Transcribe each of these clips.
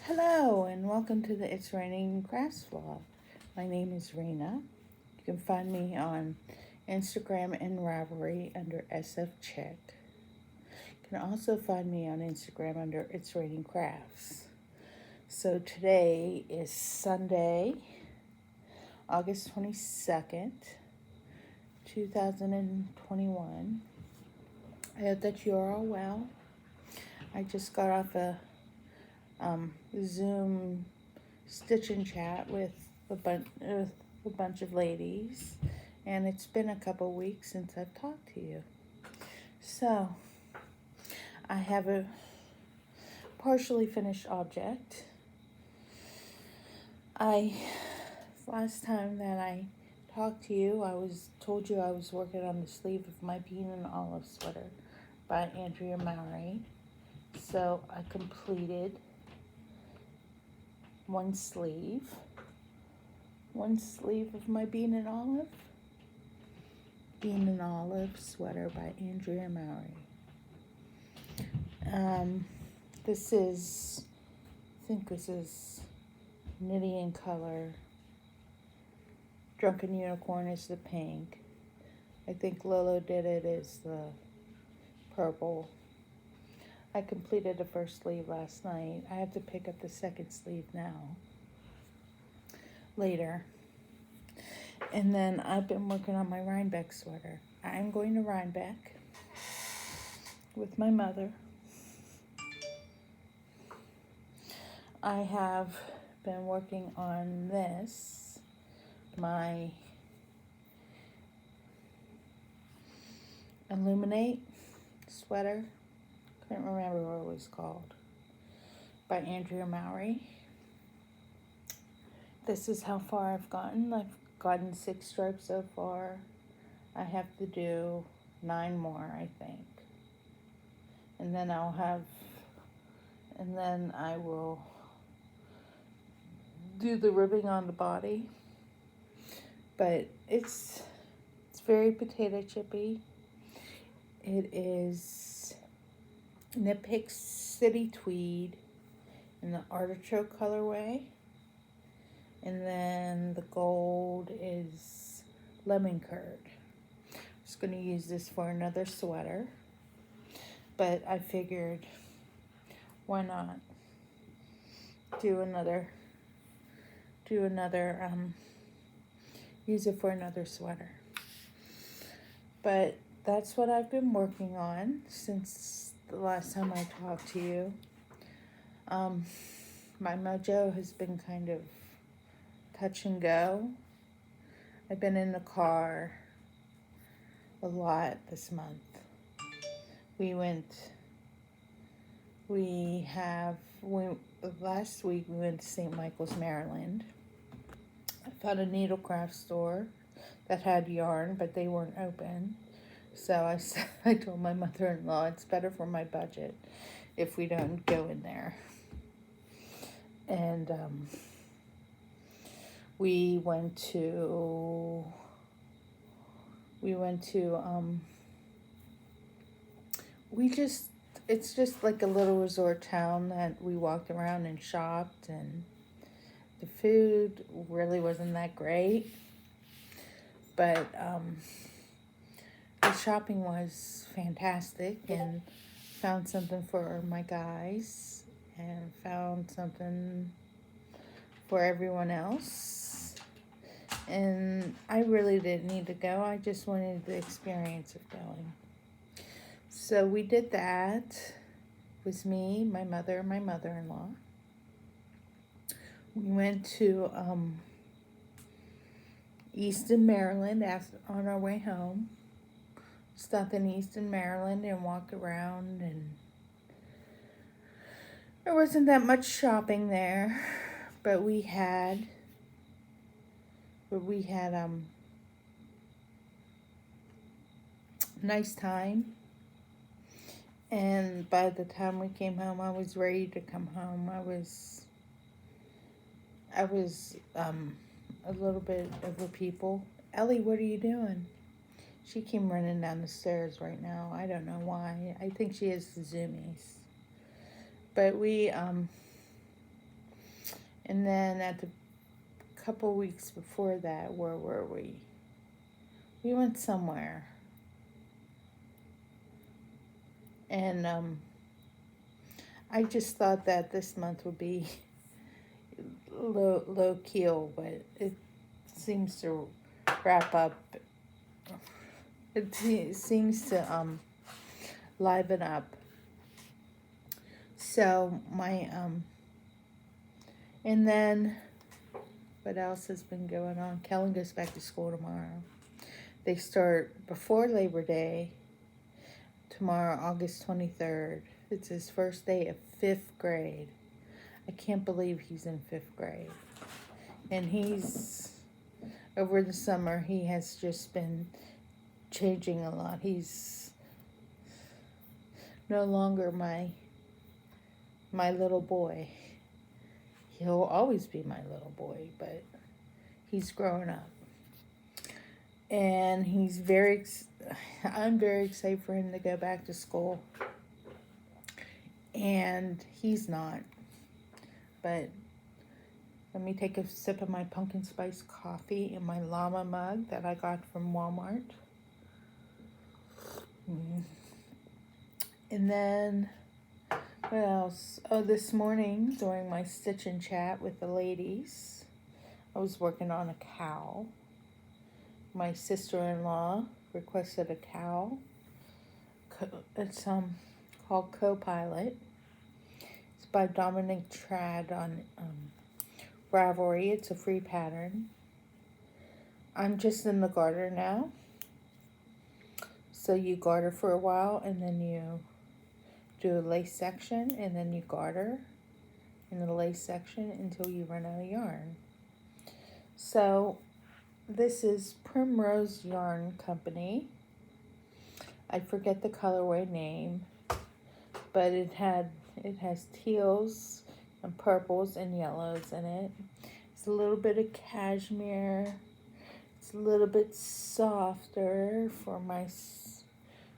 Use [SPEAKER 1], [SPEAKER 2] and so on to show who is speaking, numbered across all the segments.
[SPEAKER 1] Hello and welcome to the It's Raining Crafts vlog. My name is Raina. You can find me on Instagram and Ravelry under SF Check. You can also find me on Instagram under It's Raining Crafts. So today is Sunday, August 22nd, 2021. I hope that you're all well. I just got off a Zoom stitch and chat with a bunch of ladies, and it's been a couple weeks since I've talked to you. So I have a partially finished object. Last time that I talked to you, told you I was working on the sleeve of my Bean and Olive sweater by Andrea Mowry. So I completed one sleeve of my Bean and Olive sweater by Andrea Mowry. I think this is Knitting Color. Drunken Unicorn is the pink. I think Lolo Did It is the purple. I completed the first sleeve last night. I have to pick up the second sleeve now. Later. And then I've been working on my Rhinebeck sweater. I'm going to Rhinebeck with my mother. I have been working on this, my Illuminate sweater. Can't remember what it was called. By Andrea Mowry. This is how far I've gotten. I've gotten 6 stripes so far. I have to do 9 more, I think. And then I will do the ribbing on the body. But it's very potato chippy. It is Knit Picks City Tweed in the artichoke colorway. And then the gold is lemon curd. I'm just going to use this for another sweater. But I figured, why not use it for another sweater. But that's what I've been working on since the last time I talked to you. My mojo has been kind of touch and go. I've been in the car a lot this month. Last week we went to St. Michael's, Maryland. I found a needlecraft store that had yarn, but they weren't open. So I told my mother-in-law it's better for my budget if we don't go in there. And it's just like a little resort town that we walked around and shopped, and the food really wasn't that great, but the shopping was fantastic, and found something for my guys and found something for everyone else. And I really didn't need to go. I just wanted the experience of going. So we did that. It was me, my mother, and my mother-in-law. We went to Easton, Maryland on our way home. Stopped in Easton, Maryland and walked around, and there wasn't that much shopping there, but we had a nice time. And by the time we came home, I was ready to come home. I was a little bit over people. Ellie, what are you doing? She came running down the stairs right now. I don't know why. I think she has the zoomies. But we And then at the couple weeks before that, where were we? We went somewhere. And I just thought that this month would be low keel, but it seems to wrap up. It seems to liven up. So and then what else has been going on? Kellen goes back to school tomorrow. They start before Labor Day. Tomorrow, August 23rd. It's his first day of 5th grade. I can't believe he's in 5th grade. And over the summer, he has just been changing a lot. He's no longer my little boy. He'll always be my little boy, but he's grown up. And I'm very excited for him to go back to school. And he's not. But let me take a sip of my pumpkin spice coffee in my llama mug that I got from Walmart. And then, what else? Oh, this morning during my stitch and chat with the ladies, I was working on a cowl. My sister-in-law requested a cowl. It's called Co-Pilot. It's by Dominic Trad on Ravelry. It's a free pattern. I'm just in the garter now. So you garter for a while, and then you do a lace section, and then you garter in the lace section until you run out of yarn. So this is Primrose Yarn Company. I forget the colorway name, but it has teals and purples and yellows in it. It's a little bit of cashmere. It's a little bit softer for my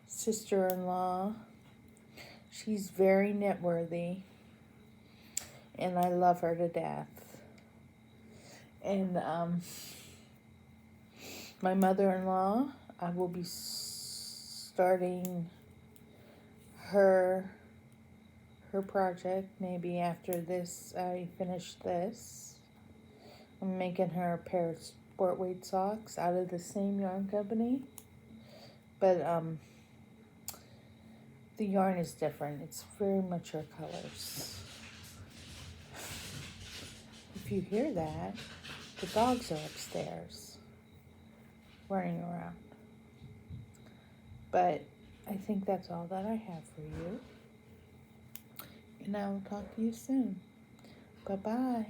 [SPEAKER 1] sister-in-law. She's very knit-worthy, and I love her to death. And my mother-in-law, I will be starting her project maybe after this. I finish this. I'm making her a pair of sport weight socks out of the same yarn company, but the yarn is different. It's very mature colors. If you hear that, the dogs are upstairs running around. But I think that's all that I have for you. And I will talk to you soon. Bye-bye.